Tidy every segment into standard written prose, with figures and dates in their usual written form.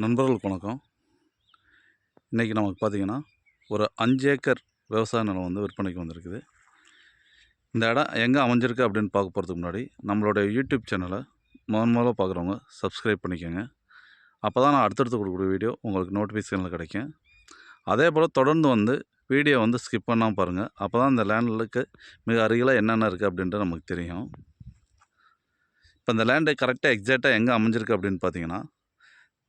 நண்பர்களுக்கு வணக்கம். இன்றைக்கி நமக்கு பார்த்திங்கன்னா ஒரு 5 ஏக்கர் விவசாய நிலம் வந்து விற்பனைக்கு வந்திருக்குது. இந்த இடம் எங்கே அமைஞ்சிருக்கு அப்படின்னு பார்க்க போகிறதுக்கு முன்னாடி நம்மளோட யூடியூப் சேனலை முதல்ல பார்க்குறவங்க சப்ஸ்கிரைப் பண்ணிக்கோங்க. அப்போ தான் நான் அடுத்தடுத்து கொடுக்கக்கூடிய வீடியோ உங்களுக்கு நோட்டிஃபிகேஷனில் கிடைக்கும். அதே போல் தொடர்ந்து வந்து வீடியோ வந்து ஸ்கிப் பண்ணாமல் பாருங்கள். அப்போ தான் இந்த லேண்டுக்கு மிக அருகில் என்னென்ன இருக்குது அப்படின்ட்டு நமக்கு தெரியும். இப்போ இந்த லேண்டு கரெக்டாக எக்ஸாக்டாக எங்கே அமைஞ்சிருக்கு அப்படின்னு பார்த்தீங்கன்னா,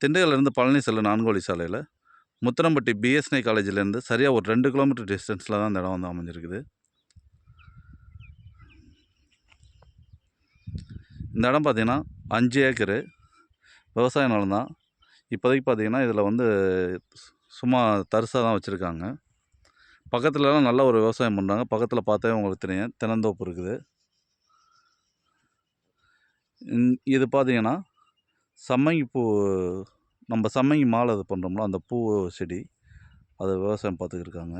திண்டுக்கல்லேருந்து பழனி செல்லும் 4 வழி சாலையில் முத்திரம்பட்டி பிஎஸ்என்ஐ காலேஜிலேருந்து சரியாக ஒரு 2 கிலோமீட்டர் டிஸ்டன்ஸில் தான் இந்த இடம் வந்து அமைஞ்சிருக்குது. இந்த இடம் பார்த்திங்கன்னா 5 ஏக்கரு விவசாய நிலம் தான். இப்போதைக்கு பார்த்திங்கன்னா இதில் வந்து சும்மா தரிசாக தான் வச்சுருக்காங்க. பக்கத்துலலாம் நல்ல ஒரு விவசாயம் பண்ணுறாங்க. பக்கத்தில் பார்த்தாவே உங்களுக்கு தெரியும், தென்னந்தோப்பு இருக்குது. இது பார்த்திங்கன்னா சம்மங்கி பூ, நம்ம சம்மங்கி மாலை இது பண்ணுறோம்ல, அந்த பூ செடி, அதை விவசாயம் பார்த்துக்கிருக்காங்க.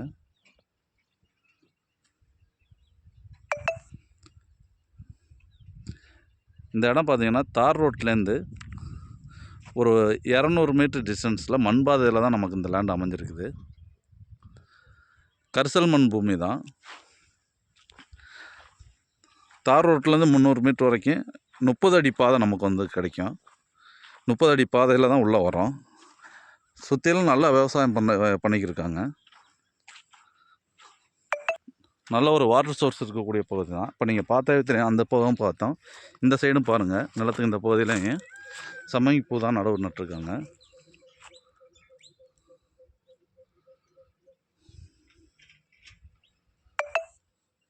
இந்த இடம் பார்த்திங்கன்னா தார் ரோட்லேருந்து ஒரு 200 மீட்டர் டிஸ்டன்ஸில் மண் பாதையில் தான் நமக்கு இந்த லேண்ட் அமைஞ்சிருக்குது. கரிசல் மண் பூமி தான். தார் ரோட்லேருந்து 300 மீட்டர் வரைக்கும் 30 அடி பாதை நமக்கு வந்து கிடைக்கும். 30 அடி பாதையில் தான் உள்ளே வரோம். சுற்றிலும் நல்லா விவசாயம் பண்ணிக்கிருக்காங்க. நல்ல ஒரு வாட்டர் சோர்ஸ் இருக்கக்கூடிய பகுதி தான். இப்போ நீங்கள் பார்த்தாவே தெரியும், அந்த பகுதியும் பார்த்தோம், இந்த சைடும் பாருங்கள். நிலத்துக்கு இந்த பகுதியிலையும் சம்மங்கி பூ தான் நடவு நட்டுருக்காங்க.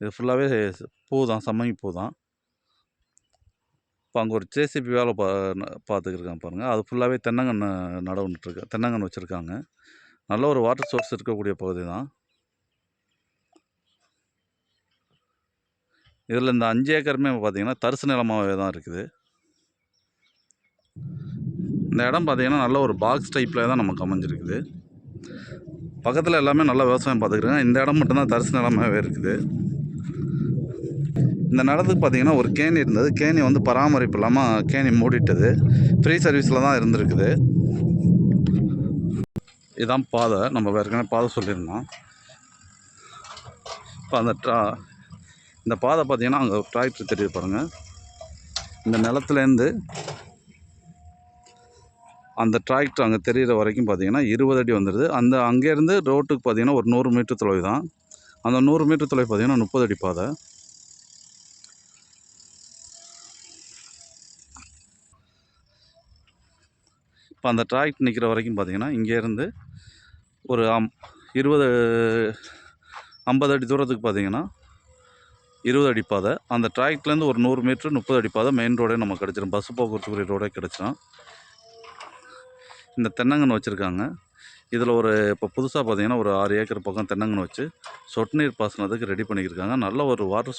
இது ஃபுல்லாகவே பூ தான், சம்மங்கி பூ தான். இப்போ அங்கே ஒரு ஜேசிபி வேலை பார்த்துக்கிருக்காங்க பாருங்கள். அது ஃபுல்லாகவே தென்னங்கன்று நடவு நட்டுருக்கு, தென்னங்கன்று வச்சுருக்காங்க. நல்ல ஒரு வாட்டர் சோர்ஸ் இருக்கக்கூடிய பகுதி தான். இதில் இந்த 5 ஏக்கருமே பார்த்திங்கன்னா தரிசு நிலமாகவே தான் இருக்குது. இந்த இடம் பார்த்திங்கன்னா நல்ல ஒரு பாக்ஸ் டைப்பில் தான் நமக்கு அமைஞ்சிருக்குது. பக்கத்தில் எல்லாமே நல்லா விவசாயம் பார்த்துக்கிறாங்க. இந்த இடம் மட்டும்தான் தரிசு நிலமாகவே இருக்குது. இந்த நிலத்துக்கு பார்த்திங்கன்னா ஒரு கேணி இருந்தது. கேணி வந்து பராமரிப்பு இல்லாமல் கேணி மூடிட்டது. ஃப்ரீ சர்வீஸில் தான் இருந்திருக்குது. இதுதான் பாதை. நம்ம ஏற்கனவே பாதை சொல்லியிருந்தோம். இப்போ இந்த பாதை பார்த்திங்கன்னா அங்கே டிராக்டர் தெரியுது பாருங்கள். இந்த நிலத்துலேருந்து அந்த டிராக்டர் அங்கே தெரிகிற வரைக்கும் பார்த்திங்கன்னா 20 அடி வந்துடுது. அங்கேருந்து ரோட்டுக்கு பார்த்திங்கன்னா ஒரு 100 மீட்டர் தொலைவு தான். அந்த 100 மீட்டர் தொலைவு பார்த்திங்கன்னா 30 அடி பாதை. இப்போ அந்த டிராக்டர் நிற்கிற வரைக்கும் பார்த்திங்கன்னா இங்கேருந்து ஒரு 50 அடி தூரத்துக்கு பார்த்திங்கன்னா 20 அடி பாதை. அந்த டிராக்டர்லேருந்து ஒரு 100 மீட்ரு 30 அடி பாதை மெயின் ரோடே நமக்கு கிடச்சிடும். பஸ்ஸு போக்குவரத்துக்குரிய ரோடே கிடச்சிடும். இந்த தென்னங்கன்று வச்சுருக்காங்க. இதில் இப்போ புதுசாக பார்த்திங்கன்னா ஒரு 6 ஏக்கர் பக்கம் தென்னங்கன்று வச்சு சொட்டு நீர் பாசனத்துக்கு ரெடி பண்ணிக்கிருக்காங்க. நல்ல ஒரு வாட்டர்